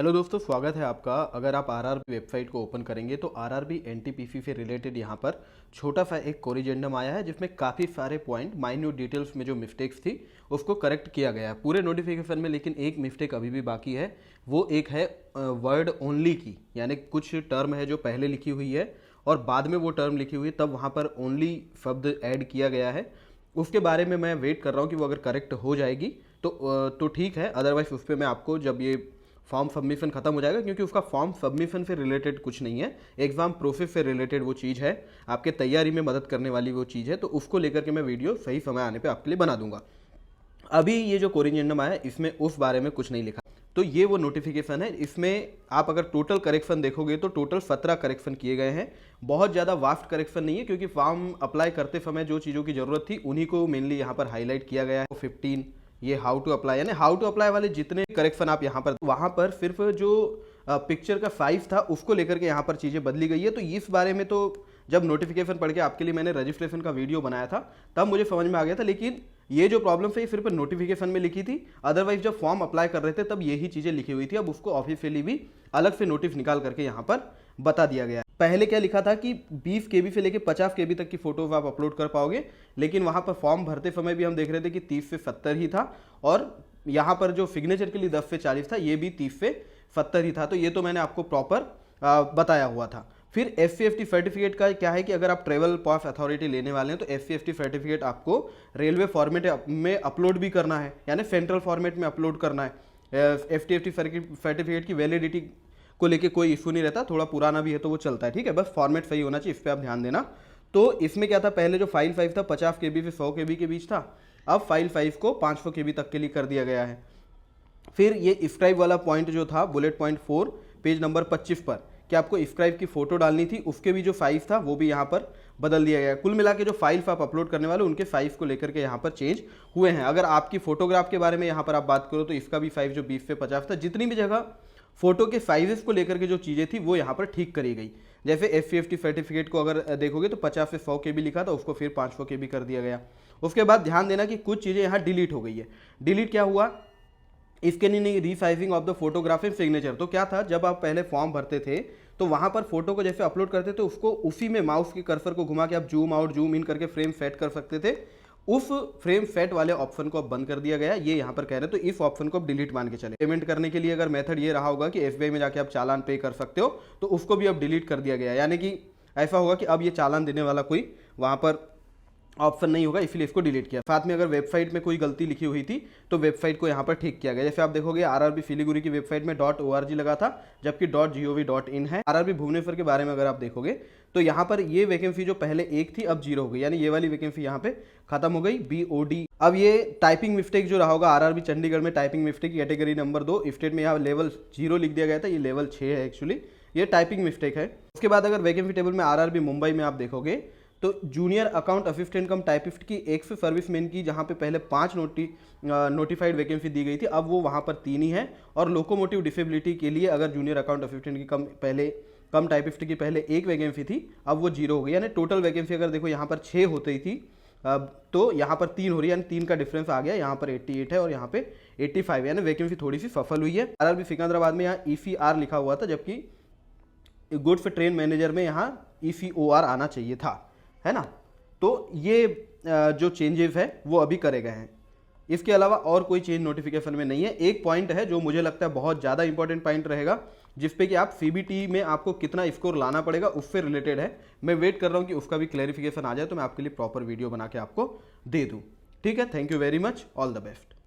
Hello दोस्तों, स्वागत है आपका। अगर आप आरआरबी वेबसाइट को ओपन करेंगे तो आरआरबी एनटीपीसी से रिलेटेड यहाँ पर छोटा सा एक कोरिजेंडम आया है जिसमें काफ़ी सारे पॉइंट माइन्यूट डिटेल्स में जो मिस्टेक्स थी उसको करेक्ट किया गया है पूरे नोटिफिकेशन में। लेकिन एक मिस्टेक अभी भी बाकी है, वो एक है वर्ड ओनली की, यानी कुछ टर्म है जो पहले लिखी हुई है और बाद में वो टर्म लिखी हुई है, तब वहाँ पर ओनली शब्द ऐड किया गया है। उसके बारे में मैं वेट कर रहा हूँ कि वो अगर करेक्ट हो जाएगी तो ठीक है, अदरवाइज उस पर मैं आपको जब ये फॉर्म सबमिशन खत्म हो जाएगा, क्योंकि उसका फॉर्म सबमिशन से रिलेटेड कुछ नहीं है, एग्जाम प्रोसेस से रिलेटेड वो चीज़ है, आपके तैयारी में मदद करने वाली वो चीज़ है, तो उसको लेकर के मैं वीडियो सही समय आने पे आपके लिए बना दूंगा। अभी ये जो कोरिजेंडम आया इसमें उस बारे में कुछ नहीं लिखा, तो ये वो नोटिफिकेशन है। इसमें आप अगर टोटल करेक्शन देखोगे तो टोटल 17 करेक्शन किए गए हैं। बहुत ज़्यादा वास्ट करेक्शन नहीं है, क्योंकि फॉर्म अप्लाई करते समय जो चीज़ों की ज़रूरत थी उन्हीं को मेनली यहाँ पर हाईलाइट किया गया है। 15 ये हाउ टू अप्लाई, यानी हाउ टू अप्लाई वाले जितने करेक्शन आप यहाँ पर, वहाँ पर सिर्फ जो पिक्चर का साइज था उसको लेकर के यहाँ पर चीज़ें बदली गई है। तो इस बारे में तो जब नोटिफिकेशन पढ़ के आपके लिए मैंने रजिस्ट्रेशन का वीडियो बनाया था तब मुझे समझ में आ गया था, लेकिन ये जो प्रॉब्लम है ये सिर्फ नोटिफिकेशन में लिखी थी, अदरवाइज जब फॉर्म अप्लाई कर रहे थे तब यही चीज़ें लिखी हुई थी। अब उसको ऑफिशियली भी अलग से नोटिस निकाल करके यहाँ पर बता दिया गया है। पहले क्या लिखा था कि 20 KB से लेकर 50 KB तक की फोटोज आप अपलोड कर पाओगे, लेकिन वहाँ पर फॉर्म भरते समय भी हम देख रहे थे कि 30 से 70 ही था, और यहाँ पर जो सिग्नेचर के लिए 10 से 40 था, ये भी 30 से 70 ही था। तो ये तो मैंने आपको प्रॉपर बताया हुआ था। फिर SC/ST सर्टिफिकेट का क्या है कि अगर आप ट्रेवल पास अथॉरिटी लेने वाले हैं तो SC/ST सर्टिफिकेट आपको रेलवे फॉर्मेट में अपलोड भी करना है, यानी सेंट्रल फॉर्मेट में अपलोड करना है। ST/ST सर्टिफिकेट की वैलिडिटी को लेके कोई इशू नहीं रहता, थोड़ा पुराना भी है तो वो चलता है, ठीक है, बस फॉर्मेट सही होना चाहिए, इस पर आप ध्यान देना। तो इसमें क्या था, पहले जो फाइल साइज था 50 KB से 100 KB के बीच था, अब फाइल साइज को 500 KB तक के लिए कर दिया गया है। फिर ये स्क्राइब वाला पॉइंट जो था बुलेट पॉइंट 4 पेज नंबर 25 पर कि आपको स्क्राइब की फोटो डालनी थी, उसके भी जो साइज था वो भी यहाँ पर बदल दिया गया है। कुल मिला के जो फाइल्स आप अपलोड करने वाले उनके साइज को लेकर के यहाँ पर चेंज हुए हैं। अगर आपकी फोटोग्राफ के बारे में यहाँ पर आप बात करो तो इसका भी साइज जो 20 से 50 था, जितनी भी जगह फोटो के साइजेस को लेकर के जो चीज़ें थी वो यहाँ पर ठीक करी गई। जैसे SC/ST सर्टिफिकेट को अगर देखोगे तो 50 से 100 KB लिखा था, उसको फिर 500 KB कर दिया गया। उसके बाद ध्यान देना कि कुछ चीज़ें यहाँ डिलीट हो गई है। डिलीट क्या हुआ, scanning resizing of the photograph and signature. तो क्या था, जब आप पहले फॉर्म भरते थे तो वहाँ पर फोटो को जैसे अपलोड करते थे उसको उसी में माउस के कर्सर को घुमा के आप जूम आउट जूम इन करके फ्रेम सेट कर सकते थे। उस फ्रेम सेट वाले ऑप्शन को अब बंद कर दिया गया, ये यहाँ पर कह रहे हैं, तो इस ऑप्शन को अब डिलीट मान के चले। पेमेंट करने के लिए अगर मेथड ये रहा होगा कि SBI में जाके आप चालान पे कर सकते हो, तो उसको भी अब डिलीट कर दिया गया, यानी कि ऐसा होगा कि अब ये चालान देने वाला कोई वहाँ पर ऑप्शन नहीं होगा, इसलिए इसको डिलीट किया। साथ में अगर वेबसाइट में कोई गलती लिखी हुई थी तो वेबसाइट को यहाँ पर ठीक किया गया। जैसे आप देखोगे आरआरबी सिलीगुड़ी की वेबसाइट में .org लगा था, जबकि .gov.in है। आरआरबी भुवनेश्वर के बारे में अगर आप देखोगे तो यहाँ पर ये वैकेंसी जो पहले 1 थी अब 0 हो गई, यानी ये वाली वैकेंसी यहाँ पे खत्म हो गई, BOD। अब ये टाइपिंग मिस्टेक जो रहा होगा आरआरबी चंडीगढ़ में, typing mistake category number 2 state में यहाँ लेवल 0 लिख दिया गया था, ये लेवल 6 है एक्चुअली, ये टाइपिंग मिस्टेक है। उसके बाद अगर वैकेंसी टेबल में आरआरबी मुंबई में आप देखोगे तो जूनियर अकाउंट असिस्टेंट कम टाइपिस्ट की एक्स सर्विसमैन की जहाँ पे पहले 5 नोटिफाइड वैकेंसी दी गई थी, अब वो वहाँ पर 3 ही है। और लोकोमोटिव डिसेबिलिटी के लिए अगर जूनियर अकाउंट असिस्टेंट की कम टाइपिस्ट की पहले 1 वैकेंसी थी, अब वो 0 हो गई, यानी टोटल वैकेंसी अगर देखो यहाँ पर 6 होती थी तो यहाँ पर 3 हो रही है, यानी 3 का डिफरेंस आ गया। यहाँ पर 88 है और यहाँ पे 85, यानी वैकेंसी थोड़ी सी सफल हुई है। आरआरबी सिकंदराबाद में यहाँ ECR लिखा हुआ था, जबकि गुड्स ट्रेन मैनेजर में यहाँ ECOR आना चाहिए था, है ना। तो ये जो चेंजेस है वो अभी करे गए हैं। इसके अलावा और कोई चेंज नोटिफिकेशन में नहीं है। एक पॉइंट है जो मुझे लगता है बहुत ज़्यादा इंपॉर्टेंट पॉइंट रहेगा, जिसपे कि आप CBT में आपको कितना स्कोर लाना पड़ेगा उससे रिलेटेड है। मैं वेट कर रहा हूँ कि उसका भी क्लैरिफिकेशन आ जाए तो मैं आपके लिए प्रॉपर वीडियो बना के आपको दे दूँ, ठीक है। Thank you very much, all the best.